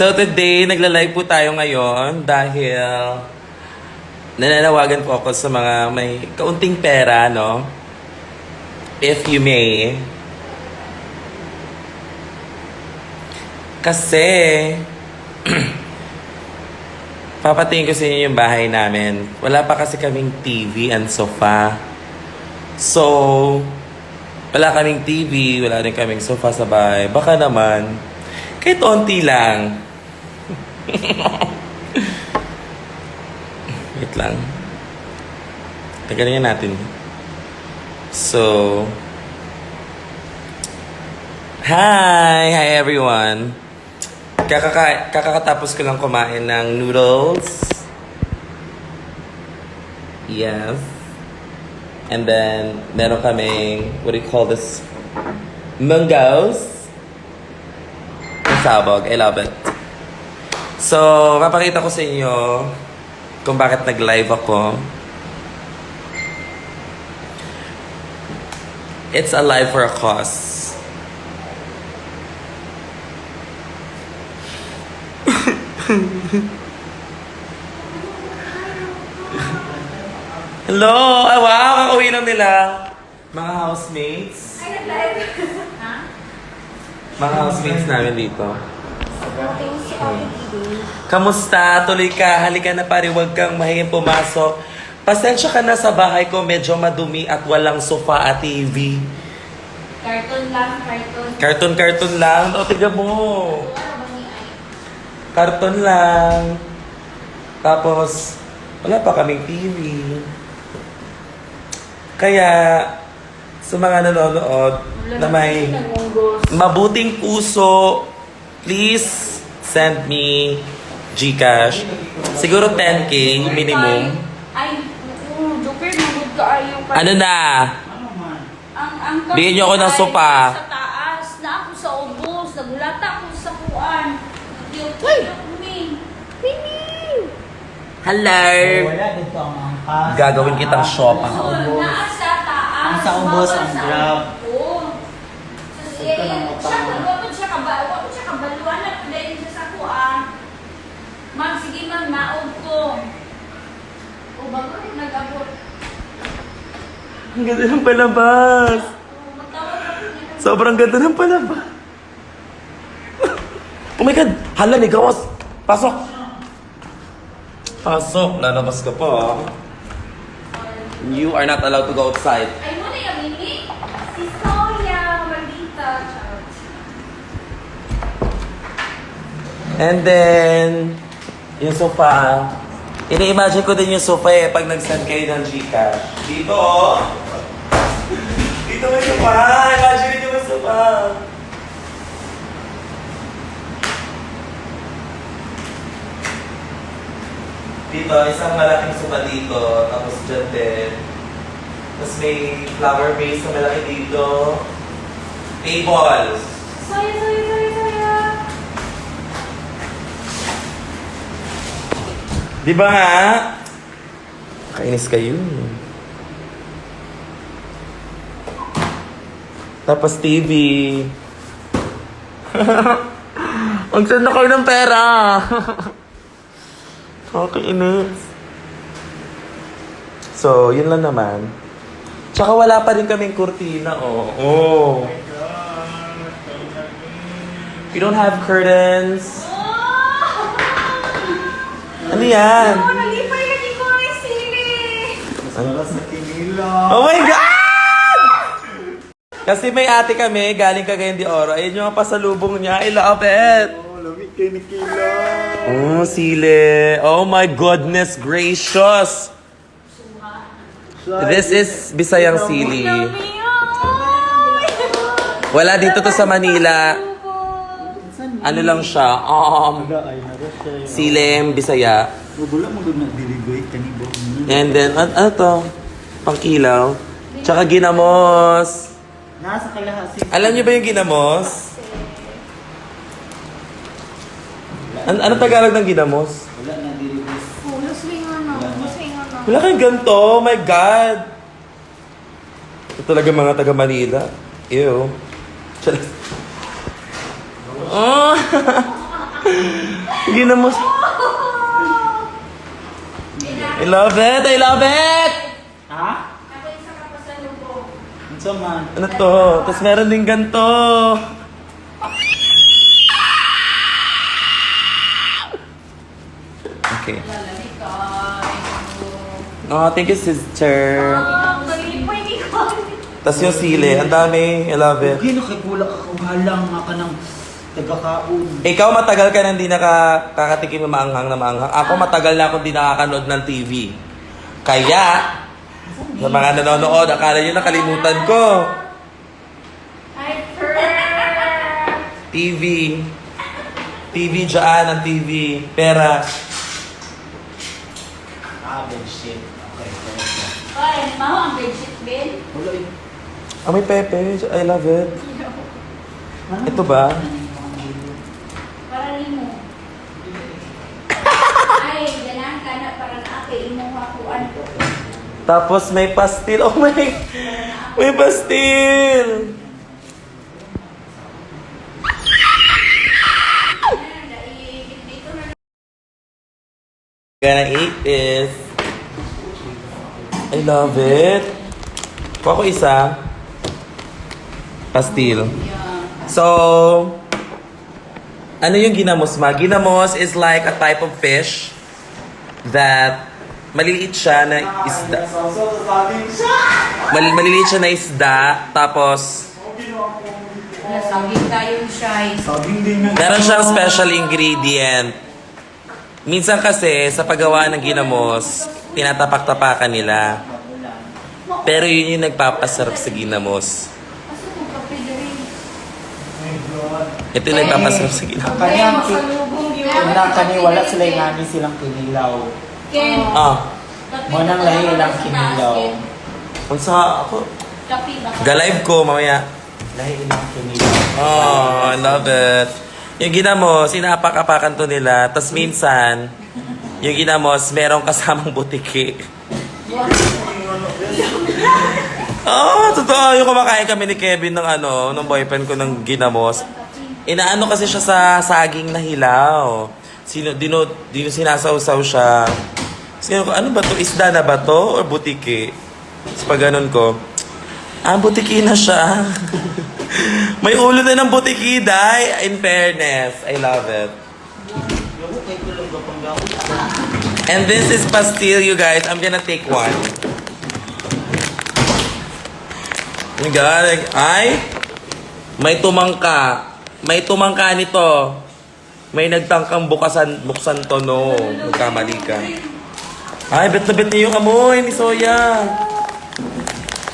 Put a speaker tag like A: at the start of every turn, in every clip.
A: So today, nagla-live po tayo ngayon dahil nananawagan po ako sa mga may kaunting pera, no? If you may. Kasi, papatingin ko sa inyo yung bahay namin. Wala pa kasi kaming TV and sofa. So, wala kaming TV, wala rin kaming sofa sa bahay. Baka naman, kahit onti lang. Wait lang. Tagalin natin. So, Hi everyone. Kakatapos ko lang kumain ng noodles. Yes. And then, meron kaming, what do you call this? Mangoes. Sabog. I love it. So, papakita ko sa inyo kung bakit nag-live ako. It's a live for a cause. Hello! Ah, wow! Kakauwi lang nila. Mga housemates.
B: Ay, nag-live. Ha?
A: Mga housemates namin dito.
B: Thanks si Ate Didi.
A: Kamusta? Tuloy ka. Halika na pare. Huwag kang mahingin pumasok. Pasensya ka na sa bahay ko. Medyo madumi at walang sofa at TV.
B: Cartoon lang, cartoon.
A: Cartoon lang. O, tiga mo.
B: Ano ba ni Ay?
A: Cartoon lang. Tapos, wala pa kaming TV. Kaya, sa mga nanonood na may mabuting puso, please send me GCash. Siguro 10K minimum.
B: Ay, Joker, magod ka ayaw pa.
A: Ano na?
B: Ang
A: Bigyan niyo ako ng sopa.
B: Sa taas, na ako sa ubos, nagulata ako sa kuan. Uy!
A: Hello!
C: Wala dito ang angkas.
A: Gagawin kitang shop.
B: So, naa sa taas.
C: Ang sa ubos, ang
B: sa
C: grab.
B: ubos. So, wapod siya kabaluan na pwede siya sa kuan. Ma'am, sige ma'am, naog ko. O, bago rin nag-abot.
A: Ang ganda ng palabas.
B: Magtawag ako niya.
A: Sobrang ganda ng palabas. Oh my God! Hala, may gawas! Pasok! Pasok! Lalabas ka pa. You are not allowed to go outside.
B: Ay, mo na yung mini? Si Soya, maldita. Charot.
A: And then, yung sofa. Ini-imagine ko din yung sofa eh pag nag-send kayo ng Gcash. Dito oh! Dito may sofa! Imagine nyo yung sofa! Dito, isang malaking sofa dito. Tapos dyan din. Tapos may flower vase na malaki dito. Tables.
B: Soya.
A: Di ba nga? Kainis kayo. Tapos TV. Ang send na kayo ng pera. Kakainis. So, yun lang naman. Tsaka wala pa rin kaming kurtina, oh. Oh. We don't have curtains. Ano yan?
B: Oh, nalipay lagi ko ay sili.
C: Masarap sa kinila.
A: Oh my God! Kasi may ate kami, galing Cagayan de Oro. Ayun yung pasalubong niya. I love it!
C: Oh, lamig kayo ni Kila.
A: Oh, sile. Oh my goodness gracious! This is Bisayang sili. Wala dito to sa Manila. Ano lang siya?
C: Ay, narasya.
A: Silem, Bisaya.
C: Wala mo doon na-deliver kanibo.
A: And then, ano to? Pangkilaw. Tsaka ginamos.
C: Nasa kalahasi.
A: Alam niyo ba yung ginamos? Ano Tagalog ng ginamos?
C: Wala na-deliver.
A: Wala kayong ganito. Oh my God. Ito talaga mga taga Manila. Ew. Oh. Ginamos. I love it! I love it!
C: Ha?
B: Ako isa ka pa sa lubong.
C: Ano sa man?
A: Ano to? Tapos meron din ganito. Okay.
B: Lalamig ka.
A: Oh, thank you, sister.
B: Pwede ko.
A: Tapos yung sili, ang dami. I love it.
C: Gino kay pula ka kawalang nga ka ng tagakaon.
A: Ikaw matagal ka nang hindi nakakatikim ng maanghang na maanghang. Ako matagal na akong hindi nakakanood ng TV. Kaya, sa mga nanonood, akala nyo nakalimutan ko.
B: Ay, purr.
A: TV. TV dyan, ang TV. Pera.
C: Ah, bedsheet. Okay, okay.
B: Ay, maho ang bedsheet, Ben.
C: Wala eh.
A: Ah, may pepe. I love it. Ito ba?
B: Para nimo. Ay, ganang ka na para na ako imong hakuan ko.
A: Tapos may pastil. Oh my... May pastil! Gonna eat this. I love it. Kuha ko isa. Pastil. So, ano yung ginamos ma? Ginamos is like a type of fish that maliliit siya na isda. Maliliit siya na isda. Tapos,
B: Nasaging tayong shy.
C: Sabing din nga.
A: meron siyang special ingredient. Minsan kasi, sa paggawa ng ginamos, tinatapak-tapakan nila. Pero yun yung nagpapasarap sa ginamos.
B: Aso kung kape rin.
A: Ito yung nagpapasarap sa ginamos.
C: Kanyang
B: masalubong yun.
C: Una kani wala sila ngani silang kinilaw.
B: Ken.
A: Ah,
C: Mo nang lahi ilang kinilaw.
A: kung sa ako,
B: Kape ba?
A: ga-live ko mamaya.
C: Lahi ilang kinilaw.
A: Oh, I love it. Yung ginamos, inapak-apakan to nila. Tapos minsan, yung ginamos, merong kasamang butiki. Oh, totoo. Yung kumakain kami ni Kevin ng ng boyfriend ko ng ginamos. Inaano kasi siya sa saging na hilaw. Dino sinasawsaw siya. Sino ko, ano ba to? Isda na ba to? Or butiki? Tapos pag ganun ko, butiki na siya. May ulo na ng butiki, day. In fairness, I love it. And this is pastil, you guys. I'm gonna take one. Oh my God. Ay! May tumangka. May tumangka nito. May nagtangkang buksan to, no. Magkamali ka. Ay, bet na bet niyo yung amoy ni Soya.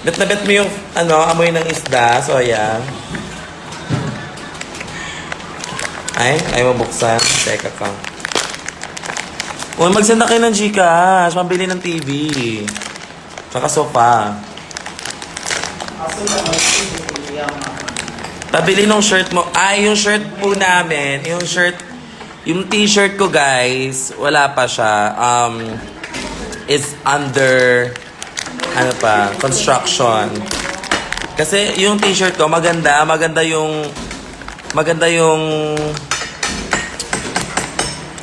A: Bet na bet mo yung, amoy ng isda, Soya. Ay, ayaw mabuksan. Teka ka. Uy, magsenda kayo ng Gcash. Pambili ng TV. Tsaka sofa. Pabili nung shirt mo. Ay, yung shirt po namin. Yung t-shirt ko, guys, wala pa siya. It's under, construction. Kasi yung t-shirt ko, maganda yung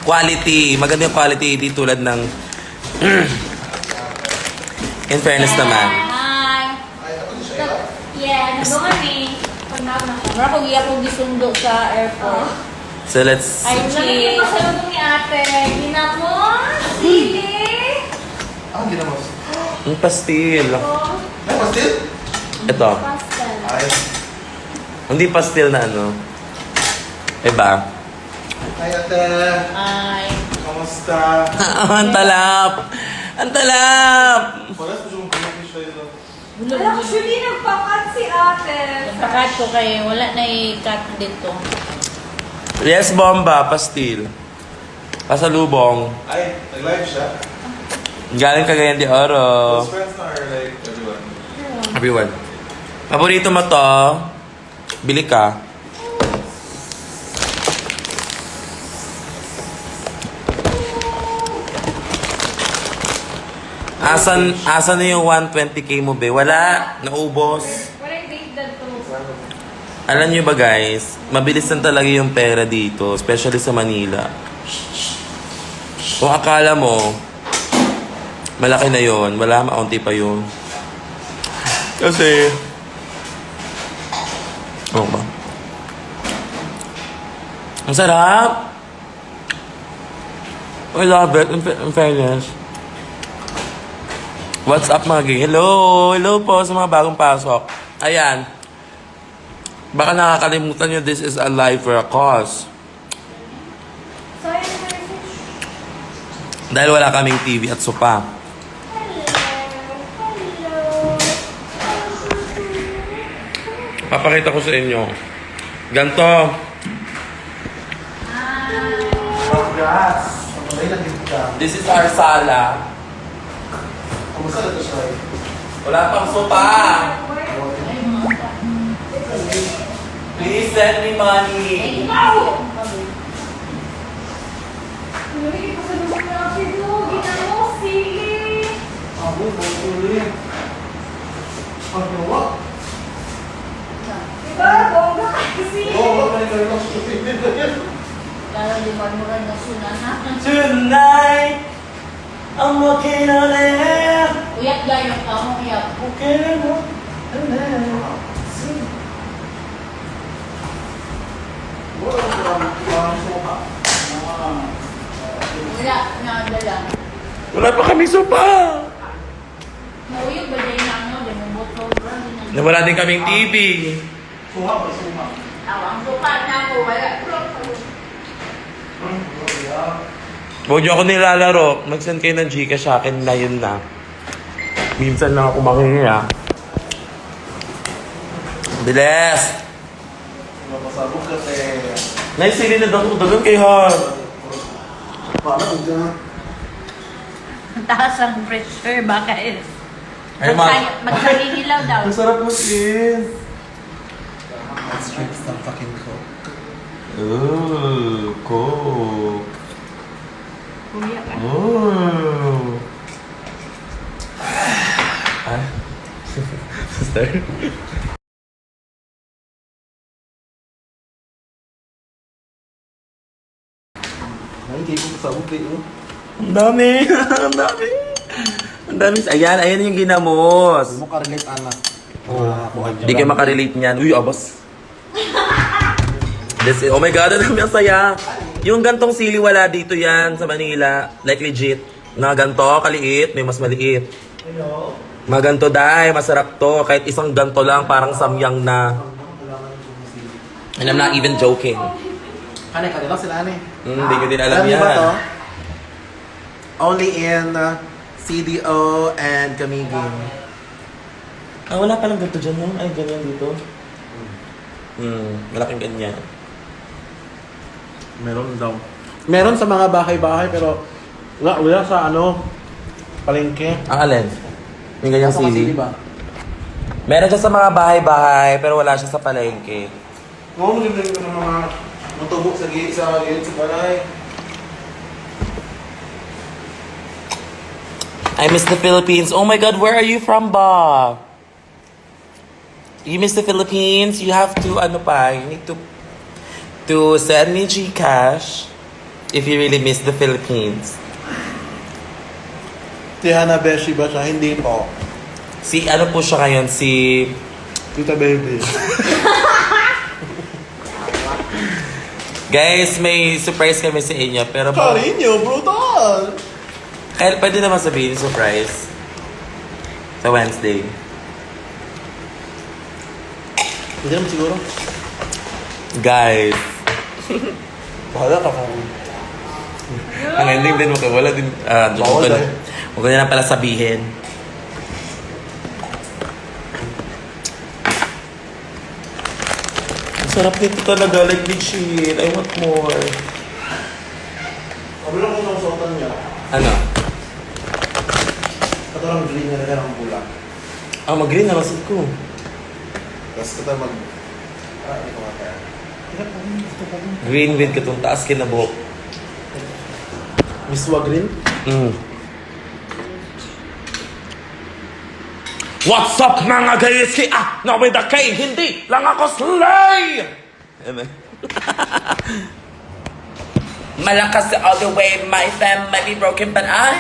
A: quality. Maganda yung quality, di tulad ng, in fairness naman.
B: Hi. Yeah, ano kami? Wala ko giya ko gisundo sa airport.
A: So let's,
B: Ay, Chi. Pasalubong ni ate. Ginamos. Sili.
D: Ah, ginamos.
A: yung pastil.
D: May pastil?
A: Ito.
B: Pastel.
D: Ay.
A: Hindi pastil na Iba.
D: Hi, ate.
B: Ay.
D: Kamusta?
A: Ang talap! Ang talap!
D: Paras mo siya mong pinakish tayo doon.
B: Actually, nagpakat si ate.
E: Nagpakat ko kayo, wala na i-cut dito.
A: Yes, bomba. Pastil. Pasalubong.
D: Ay, nag-live siya?
A: Galing Cagayan de Oro.
D: Close friends na or like everyone?
A: Everyone. Paborito mo to? Bili ka. Asan na yung 120k mo, be? Wala. Naubos.
B: Wala yung date dad to.
A: Alam nyo ba guys, mabilis lang talaga yung pera dito, especially sa Manila. Kung akala mo, malaki na yon, wala, maunti pa yun. Kasi, oh ba? Ang sarap! I love it, in fairness. What's up mga gay? Hello! Hello po sa mga bagong pasok. Ayan. Baka nakakalimutan nyo, this is a live for a cause. Dahil wala kaming TV at sopa. Papakita ko sa inyo. Ganto.
C: Congrats! Patuloy lang din ka.
A: This is our sala.
C: Kumusta na ito siya?
A: Wala pang sopa. Please send me money.
C: Ako, patuloy. Ano ba? Oo, bakit kayo lang stupid na yan?
E: Lalo di ba mura na sunahan?
A: Tonight, I'm walking on air.
E: Uyak gayong kamo, uyak.
A: Okay, no?
E: Wala na dala.
A: Wala pa kami sopa.
E: Nauyog ba dyan na ano? Di mo boto.
A: Nawala din kaming TV.
C: Suha ba? Suha.
E: Ang sukat na ako, wala.
A: Huwag niyo ako nilalaro. Mag-send kayo ng Gcash sa akin na yun na. Minsan lang ako makihinga. Bilis!
C: Napasabog kasi.
A: Naisili na daw dagan kay Har.
C: Paano kung dyan?
E: Ang taas ang pressure, baka is.
A: Ay,
E: Magsahihilaw daw.
A: Ang sarap mo, sis.
C: Let's drink some fucking coke.
A: Ooh, Coke.
E: Uyak ka.
A: Oh. Ah? Sister?
C: Ay, kayo kung pasabog kayo.
A: Ang dami! Ang dami! Ang dami! Ayan yung ginamos.
C: Huwag mo ka-relate, Ana.
A: Hindi kayo makarelate niyan. Uy, abas. Oh my God, ang saya. Yung gantong sili wala dito yan sa Manila. Like legit. Na ganto, kaliit, may mas maliit.
C: Hello?
A: Maganto dai, masarap to. Kahit isang ganto lang, parang samyang na. And I'm not even joking.
C: Kanay-kanay lang sila, Ana.
A: Hindi ko din alam
C: niyo
A: yan.
C: ba to? Only in CDO and Kamigin.
A: Ah, wala palang ganito dyan, no? Ay, ganyan dito. Malaking ganyan.
C: Meron daw. Meron sa mga bahay-bahay pero wala sa palengke.
A: Ang alin? Yung ganyang
C: Sa
A: sili?
C: ba?
A: Meron siya sa mga bahay-bahay, pero wala siya sa palengke.
C: Oo, maganda ko ng mga matubok sa gilid sa balay.
A: I miss the Philippines. Oh my God, where are you from, Ba? You miss the Philippines? You have to, you need to send me GCash if you really miss the Philippines.
C: Si Hana Beshi ba siya? Hindi po.
A: Si, ano po siya ngayon? Si...
C: Tita Baby.
A: Guys, may surprise kami sa inyo, pero...
C: Carinho, brutal!
A: Kaya pwede naman sabihin surprise. Sa Wednesday.
C: Hindi naman siguro.
A: Guys.
C: Bahala ka kung...
A: Ang ending din, wala din.
C: Bawal eh.
A: Huwag ko na lang pala sabihin. Ang sarap nito talaga. Like legit. I want more.
C: Sabi lang kung nausotan niya.
A: Ano?
C: Katarang green na rin ang pula.
A: Ah, mag-green na masid ko.
C: Tapos kita mag... hindi ko makaya.
A: Green with katong taas kinabuhok.
C: Miswa green?
A: What's up mga gayski? No with the K, hindi lang ako slay! Malakas all the way, my fam might be broken, but I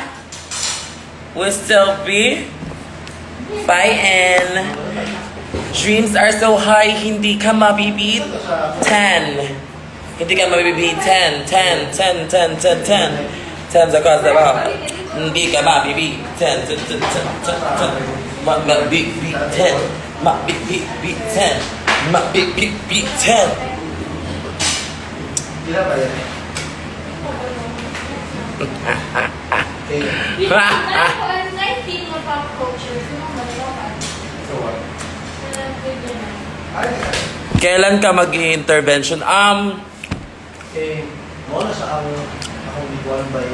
A: will still be fighting. Dreams are so high, hindi ka mabibit. 10. Hindi ka mabibit. 10, 10, 10, 10, 10, 10. 10 across the bar. Hindi ka mabibit. 10, 10, 10, 10, 10, 10. Mabibit 10. Mabibit 10. Mabibit 10.
C: Sila ba yan?
B: Mo pop culture. Sino ba yun?
C: So what?
A: Kailan ka mag-intervention?
C: Mo na sa akong iguan by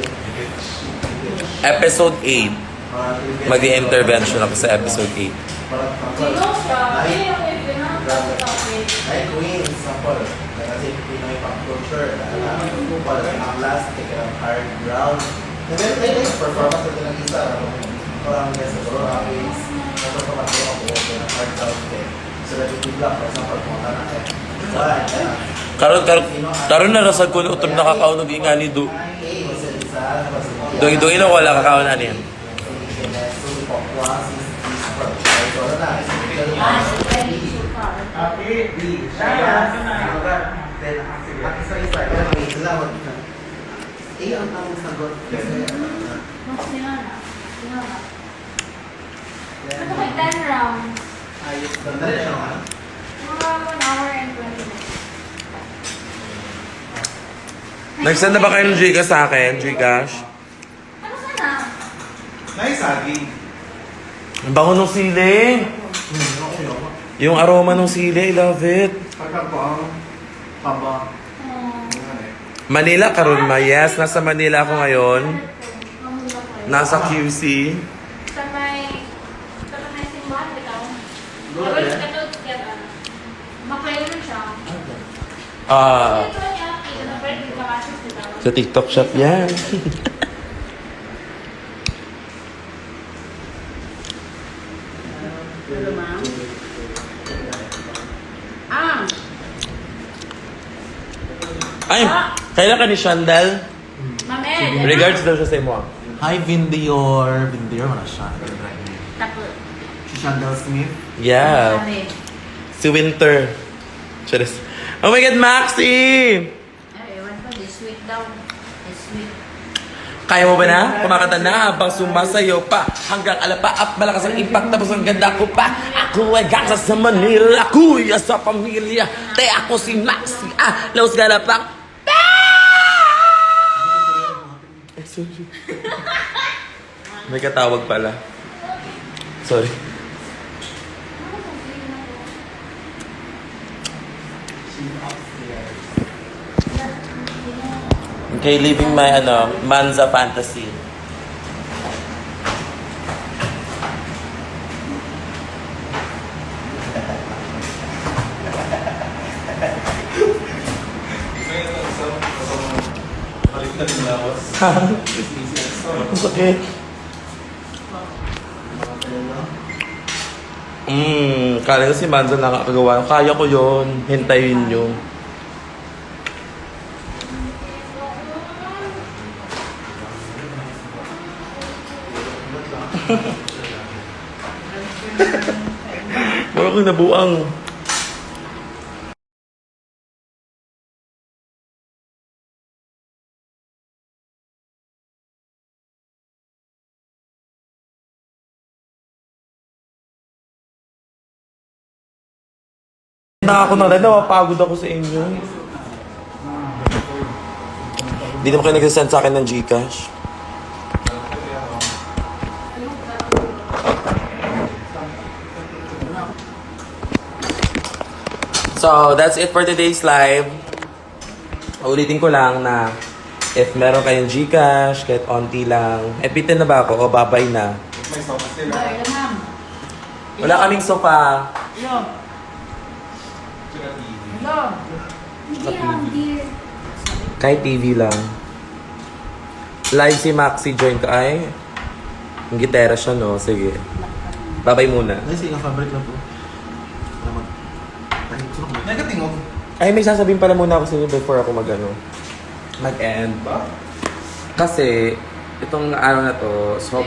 A: Episode 8. Mag-intervention ako sa episode 8.
B: Sino siya? Sino yung pinaka-topic?
C: Ay, Queen, sample. Kasi Pinoy pop culture. Ang last, hard ground. Meron tayo yung performance natin ng isa. Parang yes, siguro always na-performance ko ako ng hard ground. So, nag-i-block, for example, kung ano
A: Karon na rasag ko utog nakakaunog nga ni Du. Doy lang wala kakaon ani yan.
B: Ito kay 10 rounds.
C: Ganda rin siya naman.
B: Mga 1 hour and 20 minutes.
A: Nagsend na ba kayo ng Gcash sa akin? Gcash?
B: Ano sana?
D: Nice saging.
A: Ang bango ng sili. Yung aroma ng sili, I love it.
C: Pagkakang paba.
A: Manila karon ma. Yes, nasa Manila ako ngayon. Nasa QC.
B: Sa may simbahan, bitaw. Pero katulad kaya makayo na siya. Ito niya, ito na pwede kakasis bitaw.
A: Sa TikTok shop yan.
E: Hello, ma'am. Ah!
A: Ay, kailan ka ni Shandal?
B: Mame!
A: Regards daw siya sa imo.
C: Hi, Vindior. Vindior, wala siya.
E: Tapos,
C: Si Shandell Smith.
A: Yeah.
E: sabi,
A: Si Winter. Charis. Oh my God, Maxi!
E: ay, ewan ko, this week daw. This week.
A: Kaya mo ba na? Kumakanta na habang sumasayo pa. Hanggang alapaap, malakas ang impact tapos ang ganda ko pa. Ako ay gasa sa Manila, kuya sa pamilya. Te ako si Maxi, Los Galapak. Sorry. May katawag pala. Sorry. Okay, living my Manza fantasy.
D: Baliktad yung lawas.
A: Ang sakit. Kala ko si Manza nakakagawa. Kaya ko yon. Hintayin nyo. Wala ko nabuang. Ako na rin, napapagod ako sa inyo. Hindi naman kayo nagsasend sa akin ng Gcash. So, that's it for today's live. Ulitin ko lang na if meron kayong Gcash, kahit onti lang. Bitin na ba ako o babay na?
D: May sopa sila.
E: Ay, ma'am.
A: Wala kaming sofa.
E: Hello.
D: Tsaka TV.
E: Hello.
B: Hindi lang, dear.
A: Kahit TV lang. Live si Maxi, join ka. Ay, ang gitara siya, no? Sige. Babay muna.
C: Ay, sige, fabric na po. Salamat. Ay, gusto ko.
D: Negatingog.
A: Ay, may sasabihin pala muna ako sa inyo before ako mag-end.
D: Ba?
A: Kasi, itong araw na to, so